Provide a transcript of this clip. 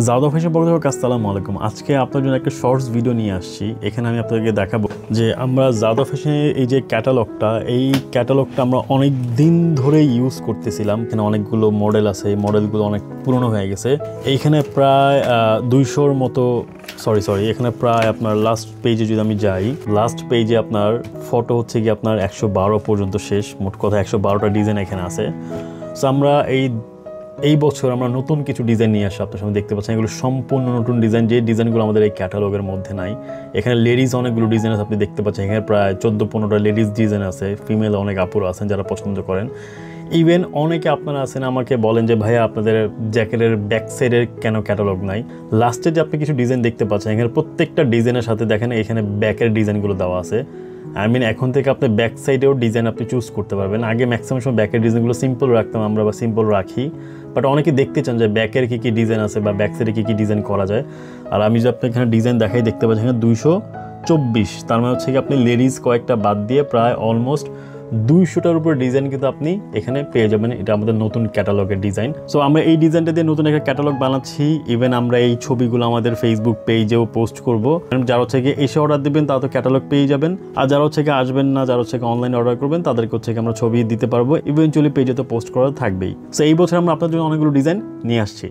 জাদা ফ্যাশন পক্ষ থেকে আসসালামু আলাইকুম। আজকে আপনাদের জন্য একটা শর্টস ভিডিও নিয়ে আসছি। এখানে আমি আপনাদেরকে দেখাবো যে আমরা জাদা ফ্যাশনের এই যে ক্যাটালগটা আমরা অনেক দিন ধরে ইউজ করতেছিলাম। এখানে অনেকগুলো মডেল আছে, এই মডেলগুলো অনেক পুরনো হয়ে গেছে। এইখানে প্রায় 200-র মতো এখানে প্রায় আপনার লাস্ট পেজে যদি আমি যাই, লাস্ট পেজে আপনার ফটো হচ্ছে কি আপনার 112 পর্যন্ত শেষ, মোট কথা 112টা ডিজাইন এখানে আছে। সো আমরা এই বছর আমরা নতুন কিছু ডিজাইন নিয়ে আসি, আপনার সামনে দেখতে পাচ্ছেন এগুলো সম্পূর্ণ নতুন ডিজাইন, যে ডিজাইনগুলো আমাদের এই ক্যাটালগের মধ্যে নাই। এখানে লেডিস অনেকগুলো ডিজাইন আছে, আপনি দেখতে পাচ্ছেন এখানে প্রায় 14-15টা লেডিস ডিজাইন আছে, ফিমেল অনেক আপুরা আছেন যারা পছন্দ করেন। ইভেন অনেকে আপনারা আছেন আমাকে বলেন যে ভাইয়া আপনাদের জ্যাকেটের ব্যাক সাইডের কেন ক্যাটালগ নাই। লাস্টে যে আপনি কিছু ডিজাইন দেখতে পাচ্ছেন এখানে প্রত্যেকটা ডিজাইনের সাথে দেখেন এখানে ব্যাকের ডিজাইনগুলো দেওয়া আছে। এখন থেকে আপনি ব্যাক সাইডেও ডিজাইন আপনি চুজ করতে পারবেন। আগে ম্যাক্সিমাম সময় ব্যাকের ডিজাইনগুলো সিম্পল রাখতাম আমরা, বা সিম্পল রাখি, বাট অনেকে দেখতে চান যে ব্যাকের কী ডিজাইন আছে বা ব্যাক সাইডে কী ডিজাইন করা যায়। আর আমি যে আপনি এখানে ডিজাইন দেখাই দেখতে পাচ্ছেন এখানে 224, তার মানে হচ্ছে কি আপনি লেডিস কয়েকটা বাদ দিয়ে প্রায় অলমোস্ট 200টার উপর ডিজাইন কিন্তু আপনি এখানে পেয়ে যাবেন। এটা আমাদের নতুন ক্যাটালগের ডিজাইন। সো আমরা এই ডিজাইনটা দিয়ে নতুন একটা ক্যাটালগ বানাচ্ছি। ইভেন আমরা এই ছবিগুলো আমাদের ফেসবুক পেজেও পোস্ট করব। যারা হচ্ছে গিয়ে এসে অর্ডার দেবেন তারা তো ক্যাটালগ পেয়ে যাবেন, আর যারা হচ্ছে গিয়ে আসবেন না, যারা হচ্ছে অনলাইনে অর্ডার করবেন তাদেরকে হচ্ছে আমরা ছবি দিতে পারবো। ইভেনচুয়ালি পেজে তো পোস্ট করা থাকবেই। সো এই বছর আমরা আপনার জন্য অনেকগুলো ডিজাইন নিয়ে আসছি।